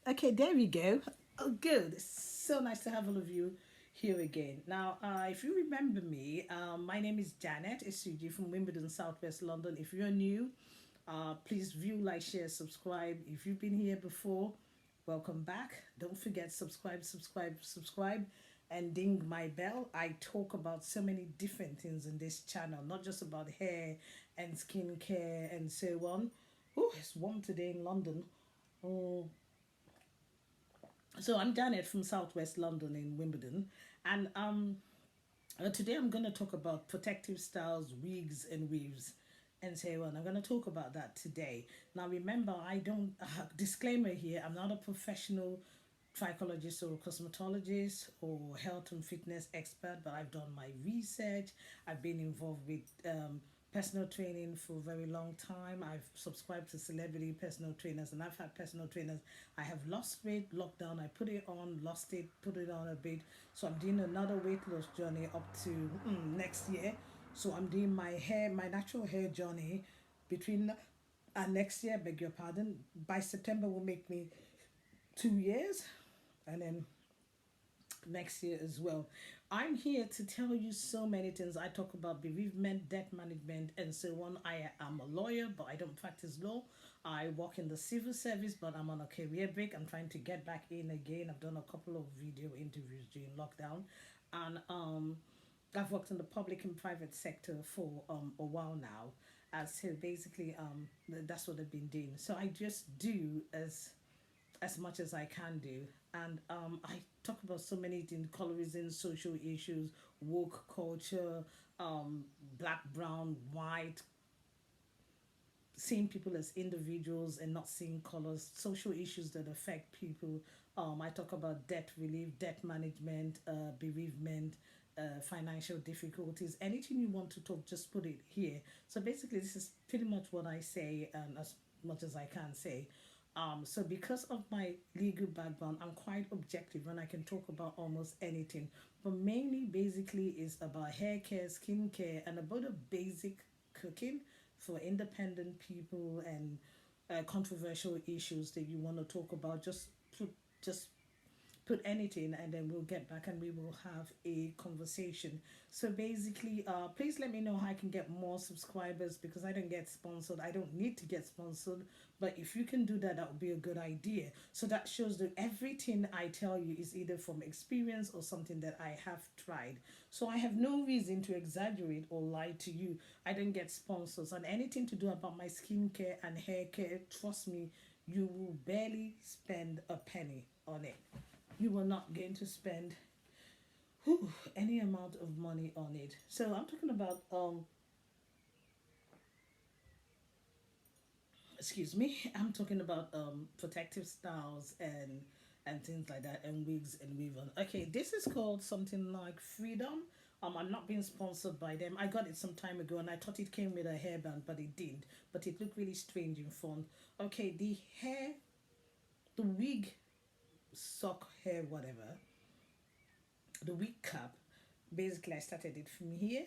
Okay, there we go. Oh, good. It's so nice to have all of you here again. Now, if you remember me, my name is Janet Isuji from Wimbledon, Southwest London. If you're new, please view, like, share, subscribe. If you've been here before, welcome back. Don't forget subscribe, and ding my bell. I talk about so many different things in this channel, not just about hair and skincare and so on. Oh, it's warm today in London. Mm, so I'm Janet from Southwest London in Wimbledon, and today I'm going to talk about protective styles, wigs, and weaves, and so on. I'm going to talk about that today. Now, remember, I don't disclaimer here. I'm not a professional trichologist or cosmetologist or health and fitness expert, but I've done my research. I've been involved with personal training for a very long time. I've subscribed to celebrity personal trainers, and I've had personal trainers. I have lost weight, lockdown. I put it on, lost it, put it on a bit. So I'm doing another weight loss journey up to next year. So I'm doing my natural hair journey between next year. Beg your pardon. By September will make me 2 years, and then next year as well. I'm here to tell you so many things. I talk about bereavement, debt management, and so on. I am a lawyer, but I don't practice law. I work in the civil service, but I'm on a career break. I'm trying to get back in again. I've done a couple of video interviews during lockdown, and I've worked in the public and private sector for a while now. So basically, that's what I've been doing. So I just do as much as I can do. And I talk about so many things: colorism, social issues, woke culture, black, brown, white, seeing people as individuals and not seeing colors, social issues that affect people. I talk about debt relief, debt management, bereavement, financial difficulties. Anything you want to talk, just put it here. So basically, this is pretty much what I say, and as much as I can say. So because of my legal background, I'm quite objective and I can talk about almost anything. But mainly, basically, is about hair care, skin care, and about a basic cooking for independent people and controversial issues that you want to talk about. Just put anything and then we'll get back and we will have a conversation. So basically, please let me know how I can get more subscribers because I don't get sponsored. I don't need to get sponsored, but if you can do that, that would be a good idea. So that shows that everything I tell you is either from experience or something that I have tried. So I have no reason to exaggerate or lie to you. I don't get sponsors, and anything to do about my skincare and hair care, trust me, you will barely spend a penny on it. You are not going to spend any amount of money on it. So I'm talking about excuse me, I'm talking about protective styles and things like that, and wigs and weave on. Okay, this is called something like Freedom. I'm not being sponsored by them. I got it some time ago and I thought it came with a hairband, but it didn't. But it looked really strange in front. Okay, the wig, sock, hair, whatever, the wig cap, basically I started it from here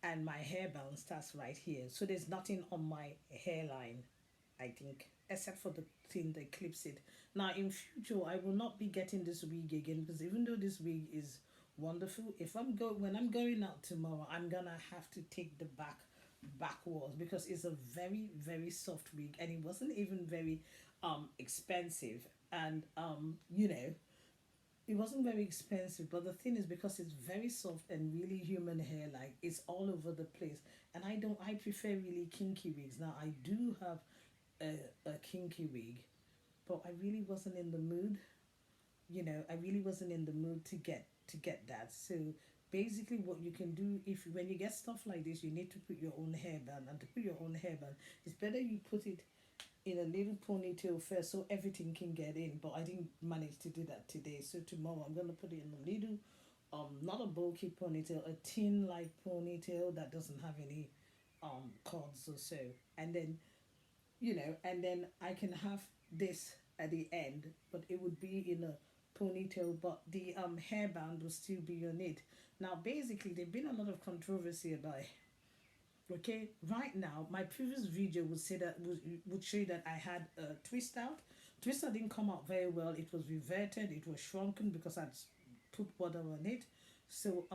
and my hairband starts right here. So there's nothing on my hairline, I think, except for the thing that clips it. Now in future I will not be getting this wig again because even though this wig is wonderful, if I'm go when I'm going out tomorrow, I'm gonna have to take the backwards because it's a very soft wig and it wasn't even very expensive. And it wasn't very expensive, but the thing is because it's very soft and really human hair, like it's all over the place. And I prefer really kinky wigs. Now I do have a kinky wig, but I really wasn't in the mood. I really wasn't in the mood to get that. So basically what you can do, if when you get stuff like this, you need to put your own hairband, and to put your own hairband, it's better you put it in a little ponytail first so everything can get in. But I didn't manage to do that today. So tomorrow I'm gonna put it in a little, not a bulky ponytail, a thin like ponytail that doesn't have any cords or so. And then and then I can have this at the end, but it would be in a ponytail, but the hairband will still be on it. Now basically there's been a lot of controversy about it. Okay, right now my previous video would say that would show you that I had a twist out, Twister didn't come out very well. It was reverted. It was shrunken because I'd put water on it. So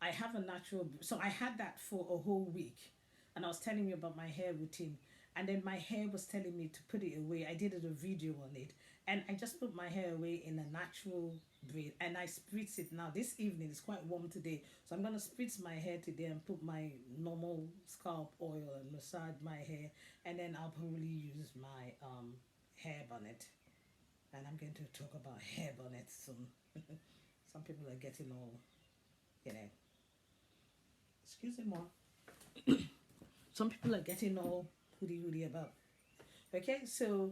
I have a natural. So I had that for a whole week, and I was telling you about my hair routine, and then my hair was telling me to put it away. I did a video on it, and I just put my hair away in a natural braid, and I spritz it now. This evening it's quite warm today, so I'm gonna spritz my hair today and put my normal scalp oil and massage my hair, and then I'll probably use my hair bonnet, and I'm going to talk about hair bonnets soon. Some people are getting all, you know, excuse me more. Some people are getting all hoodie about. Okay, so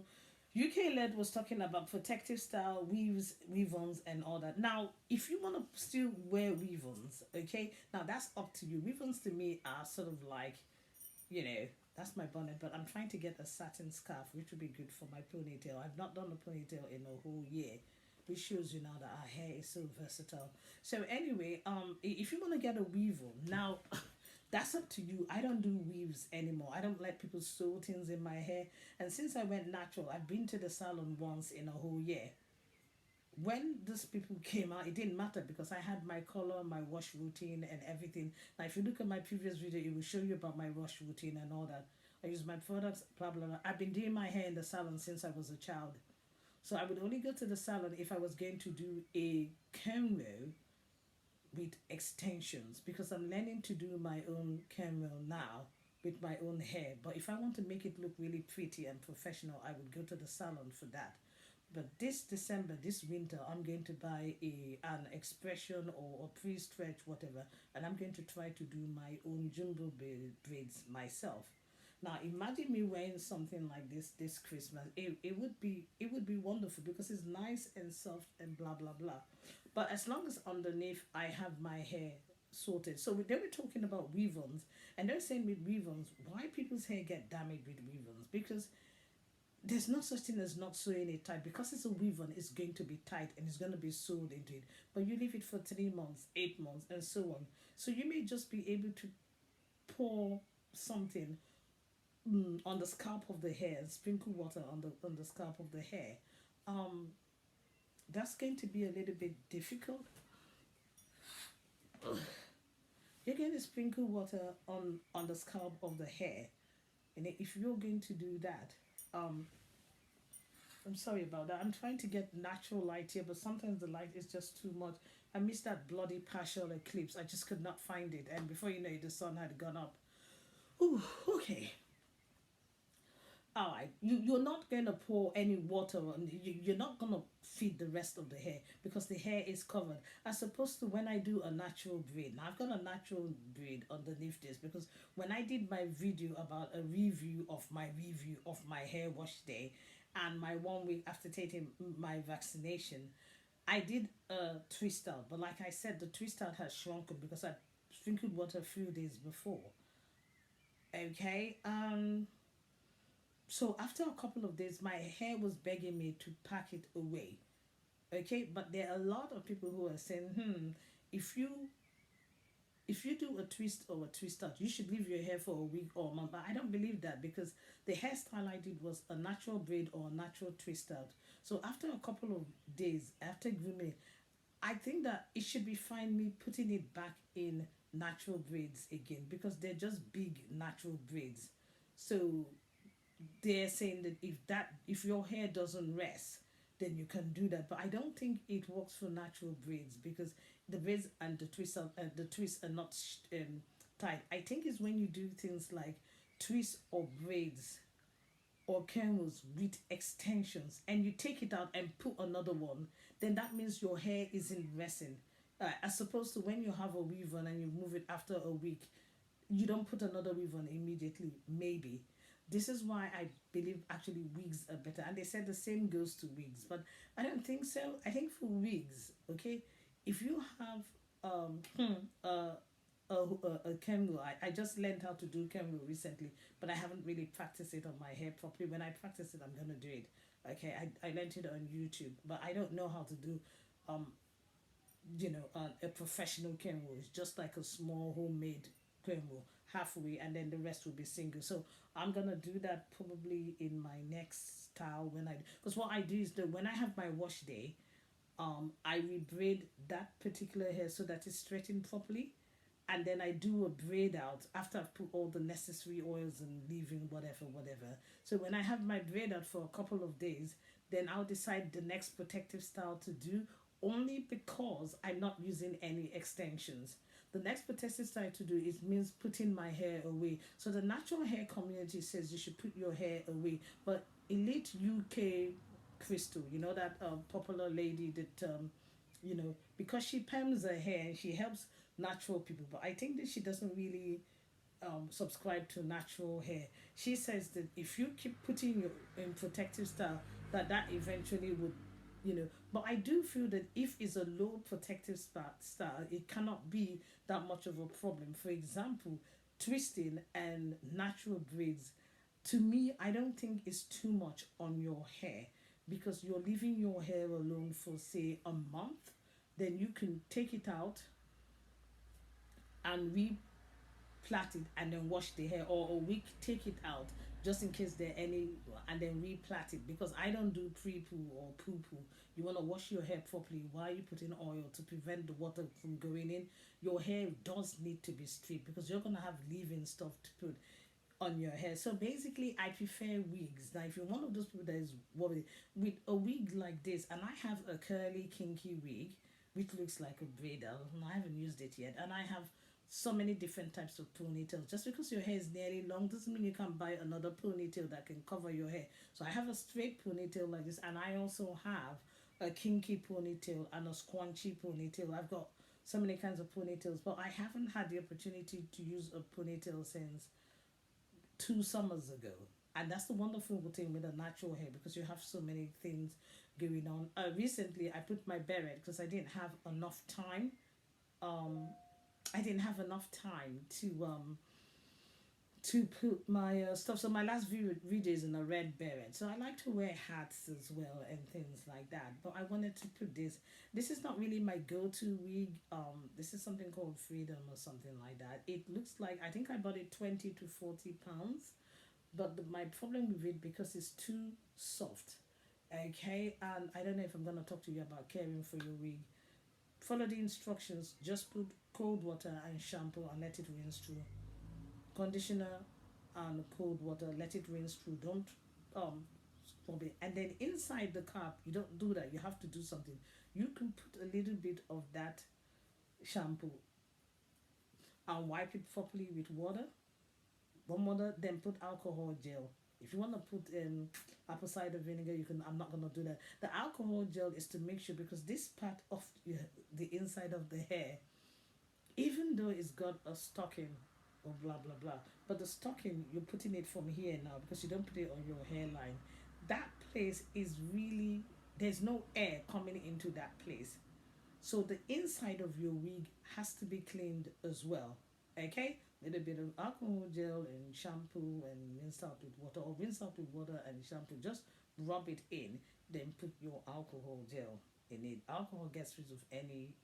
UK led was talking about protective style, weaves, weave-ons, and all that. Now, if you want to still wear weave-ons, okay, now that's up to you. Weave-ons to me are sort of like, you know, that's my bonnet, but I'm trying to get a satin scarf, which would be good for my ponytail. I've not done a ponytail in a whole year, which shows you now that our hair is so versatile. So anyway, if you want to get a weave-on, now that's up to you. I don't do weaves anymore. I don't let people sew things in my hair. And since I went natural, I've been to the salon once in a whole year. When these people came out, it didn't matter because I had my color, my wash routine, and everything. Now, if you look at my previous video, it will show you about my wash routine and all that. I use my products, blah, blah, blah. I've been doing my hair in the salon since I was a child. So I would only go to the salon if I was going to do a cornrow with extensions because I'm learning to do my own cornrow now with my own hair. But if I want to make it look really pretty and professional, I would go to the salon for that. But this December, this winter, I'm going to buy an expression or a pre-stretch, whatever, and I'm going to try to do my own jumbo braids myself. Now imagine me wearing something like this Christmas. It would be wonderful because it's nice and soft and blah blah blah. But as long as underneath I have my hair sorted. So they were talking about weave-ons, and they're saying with weave-ons, why people's hair get damaged with weave-ons? Because there's no such thing as not sewing it tight. Because it's a weave-on, it's going to be tight and it's going to be sewed into it. But you leave it for 3 months, 8 months, and so on. So you may just be able to pour something on the scalp of the hair and sprinkle water on the scalp of the hair. Um, that's going to be a little bit difficult. You're going to sprinkle water on the scalp of the hair, and if you're going to do that, um, I'm sorry about that. I'm trying to get natural light here, but sometimes the light is just too much. I missed that bloody partial eclipse. I just could not find it, and before you know it, the sun had gone up. Ooh, okay. All right, you're not going to pour any water on. You're not going to feed the rest of the hair because the hair is covered, as opposed to when I do a natural braid. Now I've got a natural braid underneath this because when I did my video about a review of my hair wash day and my 1 week after taking my vaccination, I did a twist out. But like I said, the twist out has shrunken because I sprinkled water a few days before. Okay. So after a couple of days, my hair was begging me to pack it away. Okay, but there are a lot of people who are saying, if you do a twist or a twist out, you should leave your hair for a week or a month. But I don't believe that because the hairstyle I did was a natural braid or a natural twist out. So after a couple of days, after grooming, I think that it should be fine me putting it back in natural braids again because they're just big natural braids. So they're saying that if your hair doesn't rest, then you can do that. But I don't think it works for natural braids because the braids and the twists are not tight. I think it's when you do things like twists or braids or cameras with extensions and you take it out and put another one, then that means your hair isn't resting. As opposed to when you have a weave on and you move it after a week, you don't put another weave on immediately, maybe. This is why I believe actually wigs are better. And they said the same goes to wigs, but I don't think so. I think for wigs, okay, if you have um uh, a camera, I just learned how to do camera recently, but I haven't really practiced it on my hair properly. When I practice it, I'm gonna do it. Okay, I learned it on YouTube, but I don't know how to do um a professional camera. It's just like a small homemade camera. halfway, and then the rest will be single. So I'm gonna do that probably in my next style when I, because what I do is that when I have my wash day, I rebraid that particular hair so that it's straightened properly, and then I do a braid out after I've put all the necessary oils and leaving whatever, whatever. So when I have my braid out for a couple of days, then I'll decide the next protective style to do, only because I'm not using any extensions. The next protective style to do is means putting my hair away. So the natural hair community says you should put your hair away, but elite UK Crystal, you know that popular lady that because she perms her hair and she helps natural people, but I think that she doesn't really subscribe to natural hair. She says that if you keep putting your in protective style, that eventually would, But I do feel that if it's a low protective style, it cannot be that much of a problem. For example, twisting and natural braids, to me, I don't think it's too much on your hair, because you're leaving your hair alone for say a month, then you can take it out and plait it and then wash the hair, or a week take it out just in case there are any, and then replait it, because I don't do pre-poo or poo-poo. You want to wash your hair properly while you put in oil to prevent the water from going in. Your hair does need to be straight because you're going to have leave-in stuff to put on your hair. So basically I prefer wigs. Now if you're one of those people that is worried with a wig like this, and I have a curly kinky wig which looks like a braid. I haven't used it yet, and I have so many different types of ponytails. Just because your hair is nearly long doesn't mean you can't buy another ponytail that can cover your hair. So I have a straight ponytail like this, and I also have a kinky ponytail and a squanchy ponytail. I've got so many kinds of ponytails, but I haven't had the opportunity to use a ponytail since 2 summers ago. And that's the wonderful thing with a natural hair, because you have so many things going on. Recently I put my beret because um I didn't have enough time to put my stuff. So my last video is in a red beret. So I like to wear hats as well and things like that. But I wanted to put this. This is not really my go-to wig. This is something called Freedom or something like that. It looks like, I think I bought it 20 to 40 pounds. But my problem with it, because it's too soft. Okay, and I don't know if I'm gonna talk to you about caring for your wig. Follow the instructions. Just put cold water and shampoo and let it rinse through. Conditioner and cold water, let it rinse through. Don't scrub it. And then inside the cap, you don't do that. You have to do something. You can put a little bit of that shampoo and wipe it properly with water, warm water. Then put alcohol gel. If you want to put apple cider vinegar, you can. I'm not gonna do that. The alcohol gel is to make sure, because this part of the inside of the hair, even though it's got a stocking or blah blah blah, but the stocking, you're putting it from here now because you don't put it on your hairline. That place is really, there's no air coming into that place. So the inside of your wig has to be cleaned as well. Okay? Little bit of alcohol gel and shampoo and rinse out with water, or rinse out with water and shampoo. Just rub it in, then put your alcohol gel in it. Alcohol gets rid of any,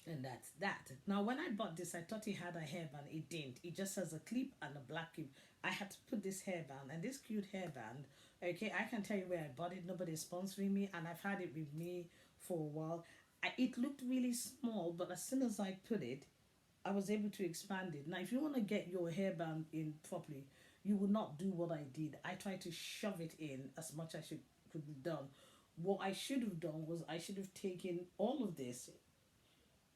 and that's that. Now, when I bought this, I thought it had a hairband. It didn't. It just has a clip and a black clip. I had to put this hairband, and this cute hairband. Okay, I can tell you where I bought it. Nobody's sponsoring me, and I've had it with me for a while. It looked really small, but as soon as I put it, I was able to expand it. Now, if you want to get your hairband in properly, you would not do what I did. I tried to shove it in as much as it could be done. What I should have done was I should have taken all of this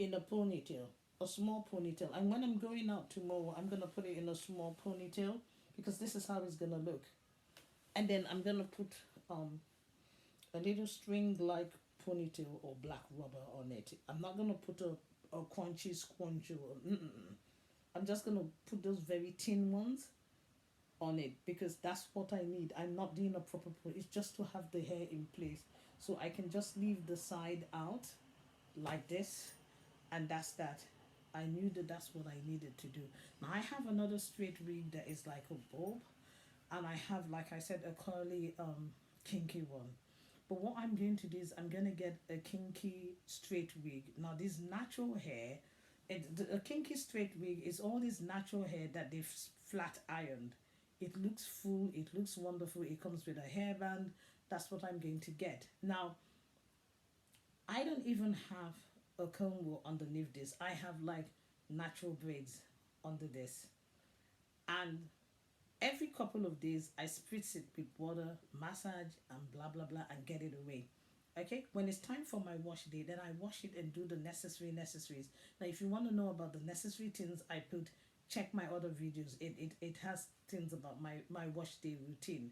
in a ponytail, a small ponytail. And when I'm going out tomorrow, I'm gonna put it in a small ponytail, because this is how it's gonna look. And then I'm gonna put a little string like ponytail or black rubber on it. I'm not gonna put a crunchy squunch or I'm just gonna put those very thin ones on it, because that's what I need. I'm not doing a proper it's just to have the hair in place. So I can just leave the side out like this, and that's that. I knew that that's what I needed to do. Now I have another straight wig that is like a bob, and I have, like I said, a curly kinky one. But what I'm going to do is I'm gonna get a kinky straight wig. Now this natural hair A kinky straight wig is all this natural hair that they've flat ironed. It looks full, it looks wonderful, it comes with a hairband. That's what I'm going to get. Now, I don't even have a comb wool underneath this. I have like natural braids under this. And every couple of days, I spritz it with water, massage, and blah blah blah, and get it away. Okay, when it's time for my wash day, then I wash it and do the necessary necessaries. Now, if you want to know about the necessary things I put, check my other videos. It has things about my wash day routine.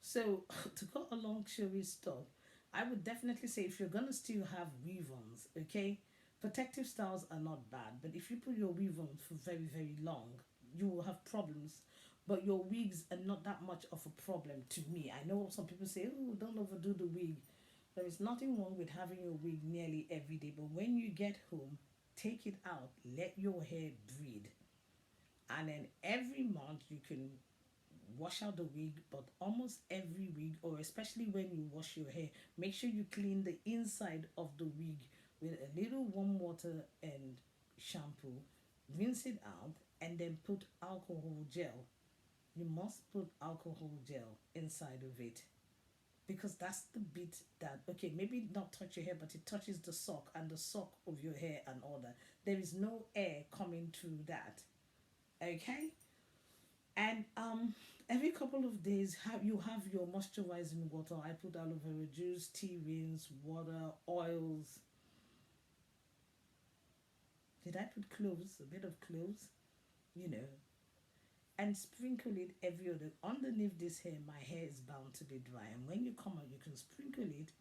So, to cut a long story short, I would definitely say if you're gonna still have weave-ons, okay, protective styles are not bad. But if you put your weave-on for very very long, you will have problems. But your wigs are not that much of a problem to me. I know some people say, "Oh, don't overdo the wig." There is nothing wrong with having your wig nearly every day, but when you get home, take it out, let your hair breathe, and then every month you can wash out the wig. But almost every wig, or especially when you wash your hair, make sure you clean the inside of the wig with a little warm water and shampoo, rinse it out, and then put alcohol gel. You must put alcohol gel inside of it, because that's the bit that, okay, maybe not touch your hair, but it touches the sock and the sock of your hair and all that. There is no air coming through that. Okay. And every couple of days, have your moisturizing water. I put aloe vera juice, tea rinse, water, oils. Did I put cloves? A bit of cloves, you know, and sprinkle it every other. Underneath this hair, my hair is bound to be dry, and when you come out, you can sprinkle it,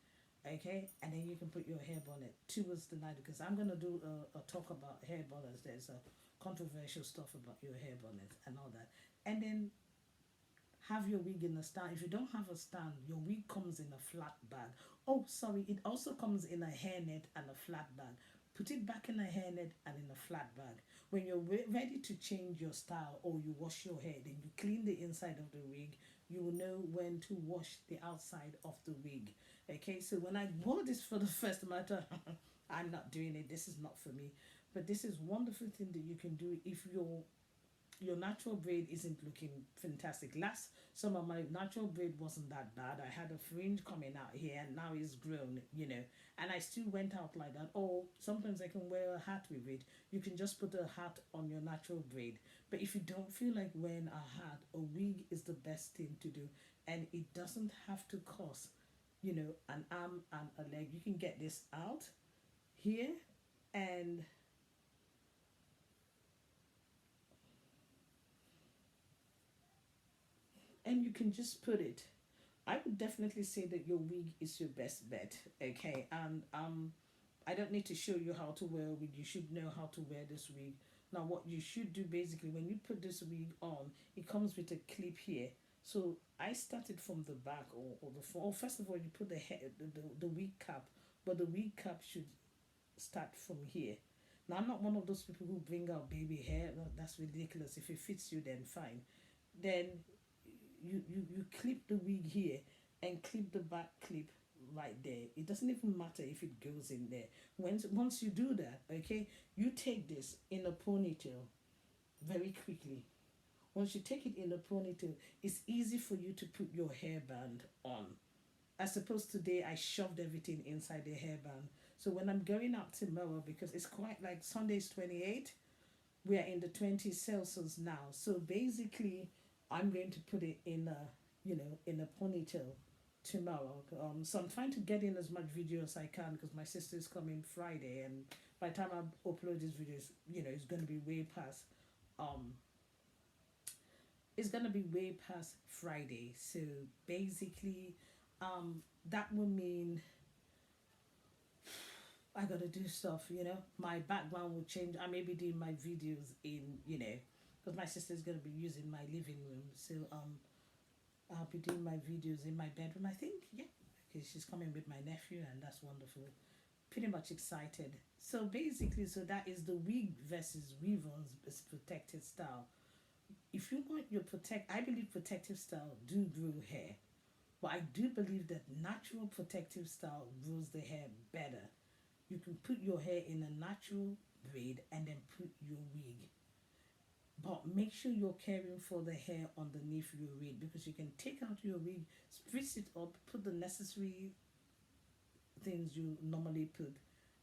okay, and then you can put your hair bonnet towards the night, because I'm gonna do a talk about hair bonnets. There's a controversial stuff about your hair bonnet and all that. And then have your wig in a stand. If you don't have a stand, your wig comes in a flat bag. Oh, sorry, it also comes in a hairnet and a flat bag. Put it back in a hairnet and in a flat bag. When you're ready to change your style, or you wash your hair, then you clean the inside of the wig. You will know when to wash the outside of the wig. Okay, so when I wore this for the first time, I thought, I'm not doing it. This is not for me. But this is wonderful thing that you can do if your natural braid isn't looking fantastic. Last summer, my natural braid wasn't that bad. I had a fringe coming out here, and now it's grown, and I still went out like that. Or sometimes I can wear a hat with it. You can just put a hat on your natural braid. But if you don't feel like wearing a hat, a wig is the best thing to do. And it doesn't have to cost, an arm and a leg. You can get this out here, and you can just put it. I would definitely say that your wig is your best bet. Okay, and I don't need to show you how to wear a wig. You should know how to wear this wig. Now, what you should do basically, when you put this wig on, it comes with a clip here. So I started from the back, or the front. Oh, first of all, you put the head, the wig cap, but the wig cap should start from here. Now, I'm not one of those people who bring out baby hair. No, that's ridiculous. If it fits you, then fine. Then you clip the wig here, and clip the back clip right there. It doesn't even matter if it goes in there. Once you do that, okay, you take this in a ponytail very quickly. Once you take it in a ponytail, it's easy for you to put your hairband on. As opposed today, I shoved everything inside the hairband. So when I'm going out tomorrow, because it's quite like Sunday's 28, we are in the 20 Celsius now. So basically, I'm going to put it in a ponytail tomorrow. So I'm trying to get in as much video as I can, because my sister is coming Friday, and by the time I upload these videos, it's going to be way past. It's going to be way past Friday. So basically, that will mean I gotta do stuff, My background will change. I may be doing my videos in, because my sister's gonna be using my living room. So I'll be doing my videos in my bedroom, I think. Yeah. Because she's coming with my nephew, and that's wonderful. Pretty much excited. So basically, so that is the wig versus weave-ons protected style. If you want your I believe protective style do grow hair. But I do believe that natural protective style grows the hair better. You can put your hair in a natural braid and then put your wig. But make sure you're caring for the hair underneath your wig, because you can take out your wig, spritz it up, put the necessary things you normally put,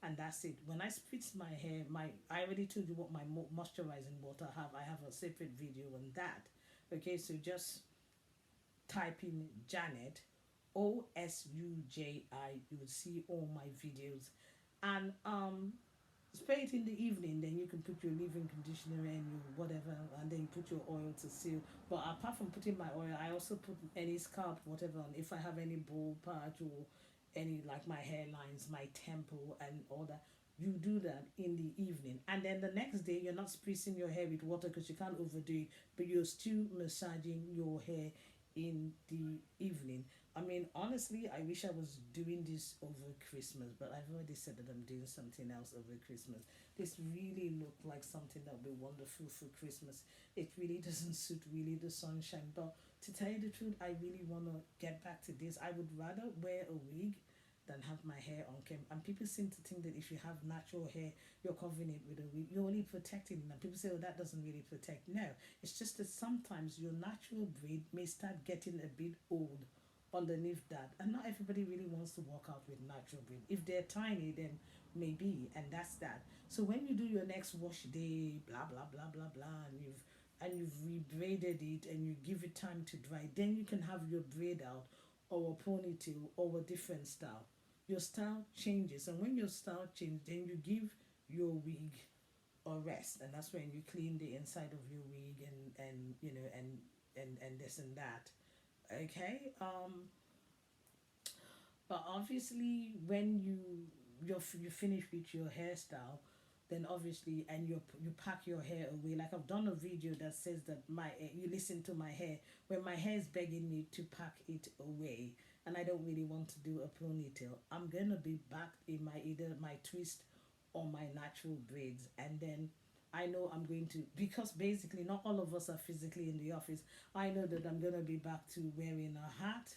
and that's it. When I spritz my hair, my I already told you what my moisturizing water have. I have a separate video on that. Okay, so just type in Janet, OSUJI. You will see all my videos, and spray it in the evening. Then you can put your leave-in conditioner and your whatever, and then you put your oil to seal. But apart from putting my oil, I also put any scalp whatever on. If I have any bald patch or any, like my hairlines, my temple, and all that, you do that in the evening. And then the next day, you're not spritzing your hair with water because you can't overdo it, but you're still massaging your hair in the evening. I mean, honestly, I wish I was doing this over Christmas, but I've already said that I'm doing something else over Christmas. This really looked like something that would be wonderful for Christmas. It really doesn't suit really the sunshine, but to tell you the truth, I really want to get back to this. I would rather wear a wig than have my hair on camera. And people seem to think that if you have natural hair, you're covering it with a wig. You're only protecting it. And people say, oh, that doesn't really protect. No, it's just that sometimes your natural braid may start getting a bit old underneath that. And not everybody really wants to walk out with natural braid. If they're tiny, then maybe, and that's that. So when you do your next wash day, blah blah blah blah blah, and you've rebraided it and you give it time to dry, then you can have your braid out or a ponytail or a different style. Your style changes, and when your style changes, then you give your wig a rest, and that's when you clean the inside of your wig and you know and this and that. Okay. But obviously, when you finish with your hairstyle, then obviously, and you pack your hair away. Like I've done a video that says that you listen to my hair when my hair is begging me to pack it away, and I don't really want to do a ponytail. I'm gonna be back in my either my twist or my natural braids, and then I know I'm going to, because basically not all of us are physically in the office. I know that I'm gonna be back to wearing a hat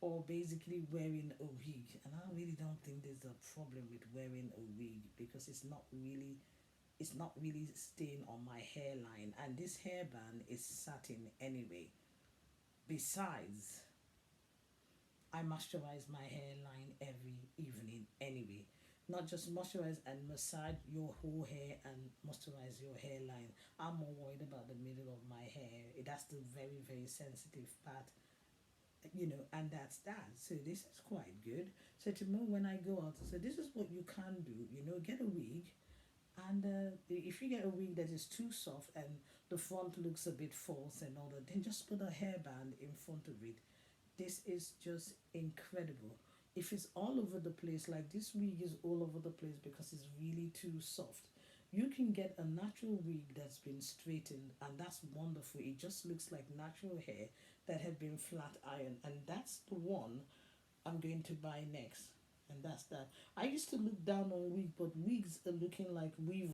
or basically wearing a wig. And I really don't think there's a problem with wearing a wig, because it's not really staying on my hairline, and this hairband is satin anyway. Besides, I moisturize my hairline every evening anyway. Not just moisturize and massage your whole hair and moisturize your hairline. I'm more worried about the middle of my hair. That's the very, very sensitive part, and that's that. So this is quite good. So tomorrow when I go out, so this is what you can do. Get a wig, and if you get a wig that is too soft and the front looks a bit false and all that, then just put a hairband in front of it. This is just incredible. If it's all over the place, like this wig is all over the place because it's really too soft, you can get a natural wig that's been straightened, and that's wonderful. It just looks like natural hair that had been flat ironed, and that's the one I'm going to buy next. And that's that. I used to look down on wigs, but wigs are looking like weave